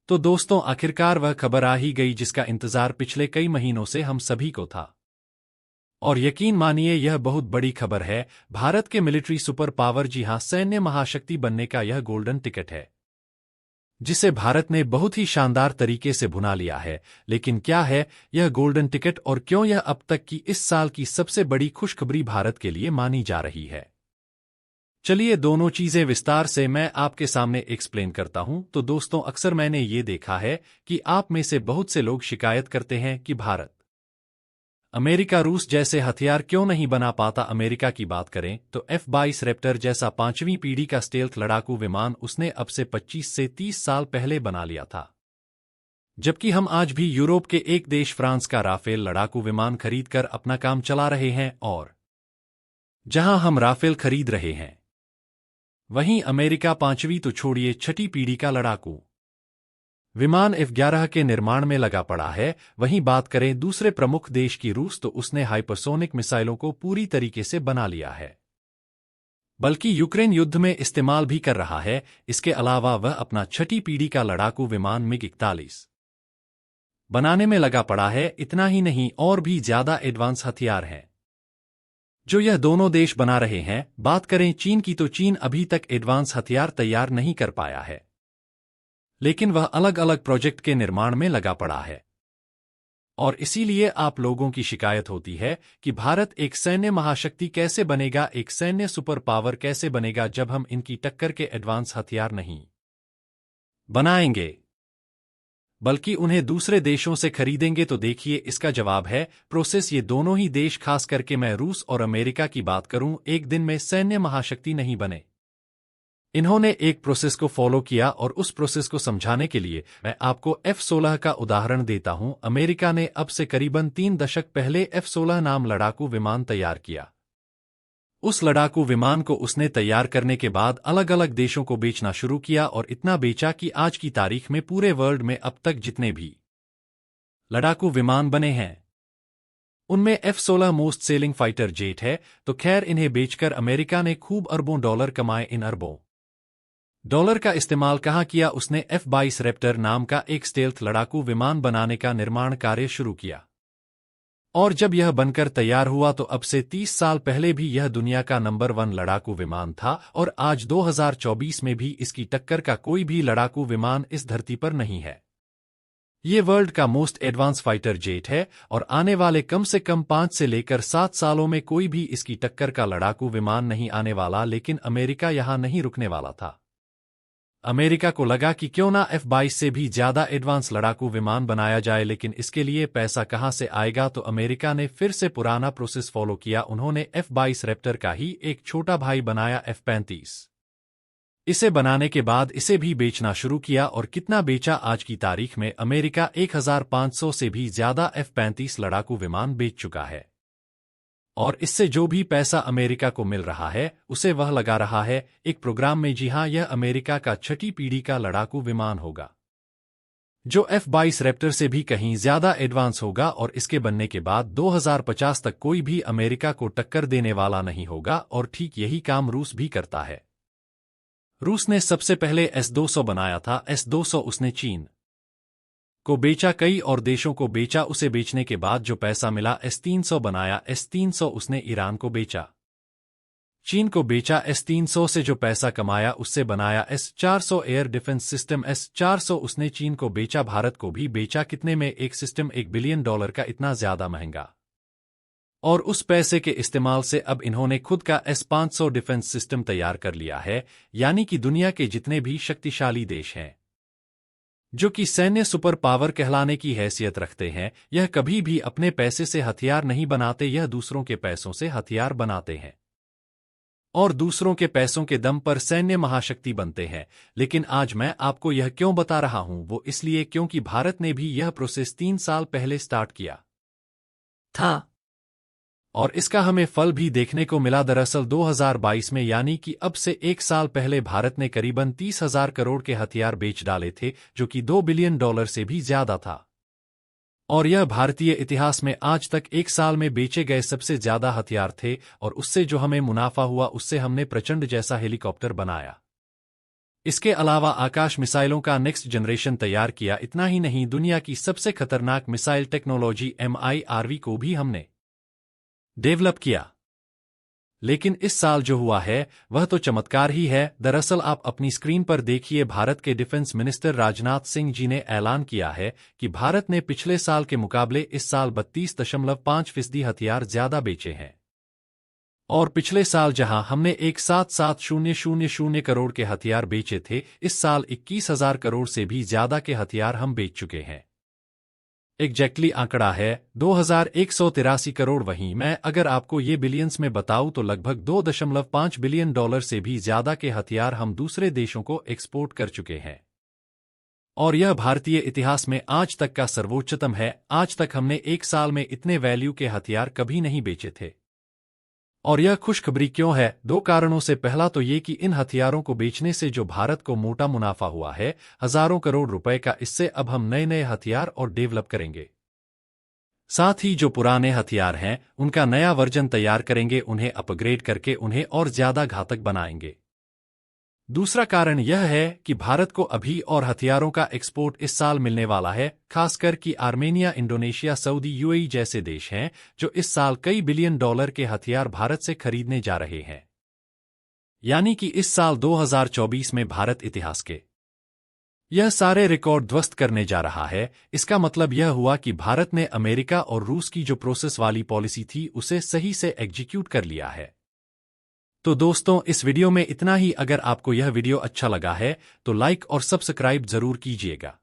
तो दोस्तों, आखिरकार वह खबर आ ही गई जिसका इंतजार पिछले कई महीनों से हम सभी को था। और यकीन मानिए, यह बहुत बड़ी खबर है। भारत के मिलिट्री सुपर पावर, जी हां, सैन्य महाशक्ति बनने का यह गोल्डन टिकट है, जिसे भारत ने बहुत ही शानदार तरीके से भुना लिया है। लेकिन क्या है यह गोल्डन टिकट, और क्यों यह अब तक की इस साल की सबसे बड़ी खुशखबरी भारत के लिए मानी जा रही है? चलिए दोनों चीजें विस्तार से मैं आपके सामने एक्सप्लेन करता हूं। तो दोस्तों, अक्सर मैंने ये देखा है कि आप में से बहुत से लोग शिकायत करते हैं कि भारत अमेरिका रूस जैसे हथियार क्यों नहीं बना पाता। अमेरिका की बात करें तो F-22 रैप्टर जैसा 5वीं पीढ़ी का स्टेल्थ लड़ाकू विमान उसने अब से 25 से 30 साल पहले बना लिया था। जबकि हम आज भी यूरोप के एक देश फ्रांस का राफेल लड़ाकू विमान खरीदकर अपना काम चला रहे हैं, और जहां हम राफेल खरीद रहे हैं, वहीं अमेरिका 5वीं तो छोड़िए 6ठी पीढ़ी का लड़ाकू विमान F-11 के निर्माण में लगा पड़ा है। वहीं बात करें दूसरे प्रमुख देश की, रूस, तो उसने हाइपरसोनिक मिसाइलों को पूरी तरीके से बना लिया है, बल्कि यूक्रेन युद्ध में इस्तेमाल भी कर रहा है। इसके अलावा वह अपना 6ठी पीढ़ी का लड़ाकू विमान MiG-41 बनाने में लगा पड़ा है। इतना ही नहीं, और भी ज्यादा एडवांस हथियार हैं जो यह दोनों देश बना रहे हैं। बात करें चीन की, तो चीन अभी तक एडवांस हथियार तैयार नहीं कर पाया है, लेकिन वह अलग अलग प्रोजेक्ट के निर्माण में लगा पड़ा है। और इसीलिए आप लोगों की शिकायत होती है कि भारत एक सैन्य महाशक्ति कैसे बनेगा, एक सैन्य सुपर पावर कैसे बनेगा, जब हम इनकी टक्कर के एडवांस हथियार नहीं बनाएंगे, बल्कि उन्हें दूसरे देशों से खरीदेंगे। तो देखिए, इसका जवाब है प्रोसेस। ये दोनों ही देश, खास करके मैं रूस और अमेरिका की बात करूं, एक दिन में सैन्य महाशक्ति नहीं बने। इन्होंने एक प्रोसेस को फॉलो किया, और उस प्रोसेस को समझाने के लिए मैं आपको F-16 का उदाहरण देता हूं। अमेरिका ने अब से करीबन 3 दशक पहले F-16 नाम लड़ाकू विमान तैयार किया। उस लड़ाकू विमान को उसने तैयार करने के बाद अलग अलग देशों को बेचना शुरू किया, और इतना बेचा कि आज की तारीख में पूरे वर्ल्ड में अब तक जितने भी लड़ाकू विमान बने हैं, उनमें F-16 most selling fighter jet है। तो खैर, इन्हें बेचकर अमेरिका ने खूब अरबों डॉलर कमाए। इन अरबों डॉलर का इस्तेमाल कहाँ किया? उसने F-22 रैप्टर नाम का एक स्टेल्थ लड़ाकू विमान बनाने का निर्माण कार्य शुरू किया, और जब यह बनकर तैयार हुआ तो अब से 30 साल पहले भी यह दुनिया का नंबर 1 लड़ाकू विमान था, और आज 2024 में भी इसकी टक्कर का कोई भी लड़ाकू विमान इस धरती पर नहीं है। ये वर्ल्ड का मोस्ट एडवांस फाइटर जेट है, और आने वाले कम से कम 5 से लेकर 7 सालों में कोई भी इसकी टक्कर का लड़ाकू विमान नहीं आने वाला। लेकिन अमेरिका यहां नहीं रुकने वाला था। अमेरिका को लगा कि क्यों ना F-22 से भी ज्यादा एडवांस लड़ाकू विमान बनाया जाए, लेकिन इसके लिए पैसा कहां से आएगा? तो अमेरिका ने फिर से पुराना प्रोसेस फॉलो किया। उन्होंने F-22 रैप्टर का ही एक छोटा भाई बनाया, F-35। इसे बनाने के बाद इसे भी बेचना शुरू किया, और कितना बेचा? आज की तारीख में अमेरिका 1500 से भी ज्यादा F-35 लड़ाकू विमान बेच चुका है, और इससे जो भी पैसा अमेरिका को मिल रहा है उसे वह लगा रहा है एक प्रोग्राम में। जी हां, यह अमेरिका का 6ठी पीढ़ी का लड़ाकू विमान होगा, जो F-22 रैप्टर से भी कहीं ज्यादा एडवांस होगा, और इसके बनने के बाद 2050 तक कोई भी अमेरिका को टक्कर देने वाला नहीं होगा। और ठीक यही काम रूस भी करता है। रूस ने सबसे पहले S-200 बनाया था। S-200 उसने चीन को बेचा, कई और देशों को बेचा। उसे बेचने के बाद जो पैसा मिला, S-300 बनाया। S-300 उसने ईरान को बेचा, चीन को बेचा। S-300 से जो पैसा कमाया उससे बनाया S-400 air defence system. S-400 उसने चीन को बेचा, भारत को भी बेचा। कितने में? एक सिस्टम $1 बिलियन का, इतना ज्यादा महंगा। और उस पैसे के इस्तेमाल से अब इन्होंने खुद का S-500 डिफेंस सिस्टम तैयार कर लिया है। यानी कि दुनिया के जितने भी शक्तिशाली देश हैं, जो कि सैन्य सुपर पावर कहलाने की हैसियत रखते हैं, यह कभी भी अपने पैसे से हथियार नहीं बनाते। यह दूसरों के पैसों से हथियार बनाते हैं, और दूसरों के पैसों के दम पर सैन्य महाशक्ति बनते हैं। लेकिन आज मैं आपको यह क्यों बता रहा हूं? वो इसलिए क्योंकि भारत ने भी यह प्रोसेस 3 साल पहले स्टार्ट किया था, और इसका हमें फल भी देखने को मिला। दरअसल 2022 में, यानी कि अब से 1 साल पहले, भारत ने करीबन 30,000 करोड़ के हथियार बेच डाले थे, जो कि $2 बिलियन से भी ज्यादा था। और यह भारतीय इतिहास में आज तक 1 साल में बेचे गए सबसे ज्यादा हथियार थे। और उससे जो हमें मुनाफा हुआ, उससे हमने प्रचंड जैसा हेलीकॉप्टर बनाया। इसके अलावा आकाश मिसाइलों का नेक्स्ट जनरेशन तैयार किया। इतना ही नहीं, दुनिया की सबसे खतरनाक मिसाइल टेक्नोलॉजी MIRV को भी हमने डेवलप किया। लेकिन इस साल जो हुआ है वह तो चमत्कार ही है। दरअसल आप अपनी स्क्रीन पर देखिए, भारत के डिफेंस मिनिस्टर राजनाथ सिंह जी ने ऐलान किया है कि भारत ने पिछले साल के मुकाबले इस साल 32.5% हथियार ज्यादा बेचे हैं। और पिछले साल जहां हमने 1,77,000 करोड़ के हथियार बेचे थे, इस साल 21,000 करोड़ से भी ज्यादा के हथियार हम बेच चुके हैं। एग्जैक्टली आंकड़ा है 2,183 करोड़। वहीं मैं अगर आपको ये बिलियंस में बताऊं तो लगभग $2.5 बिलियन से भी ज्यादा के हथियार हम दूसरे देशों को एक्सपोर्ट कर चुके हैं। और यह भारतीय इतिहास में आज तक का सर्वोच्चतम है। आज तक हमने एक साल में इतने वैल्यू के हथियार कभी नहीं बेचे थे। और यह खुशखबरी क्यों है? दो कारणों से। पहला तो ये कि इन हथियारों को बेचने से जो भारत को मोटा मुनाफा हुआ है, हजारों करोड़ रुपए का, इससे अब हम नए नए हथियार और डेवलप करेंगे। साथ ही जो पुराने हथियार हैं उनका नया वर्जन तैयार करेंगे, उन्हें अपग्रेड करके उन्हें और ज्यादा घातक बनाएंगे। दूसरा कारण यह है कि भारत को अभी और हथियारों का एक्सपोर्ट इस साल मिलने वाला है, खासकर कि आर्मेनिया, इंडोनेशिया, सऊदी, UAE जैसे देश हैं जो इस साल कई बिलियन डॉलर के हथियार भारत से खरीदने जा रहे हैं। यानी कि इस साल 2024 में भारत इतिहास के यह सारे रिकॉर्ड ध्वस्त करने जा रहा है। इसका मतलब यह हुआ कि भारत ने अमेरिका और रूस की जो प्रोसेस वाली पॉलिसी थी उसे सही से एग्जीक्यूट कर लिया है। तो दोस्तों, इस वीडियो में इतना ही। अगर आपको यह वीडियो अच्छा लगा है तो लाइक और सब्सक्राइब जरूर कीजिएगा।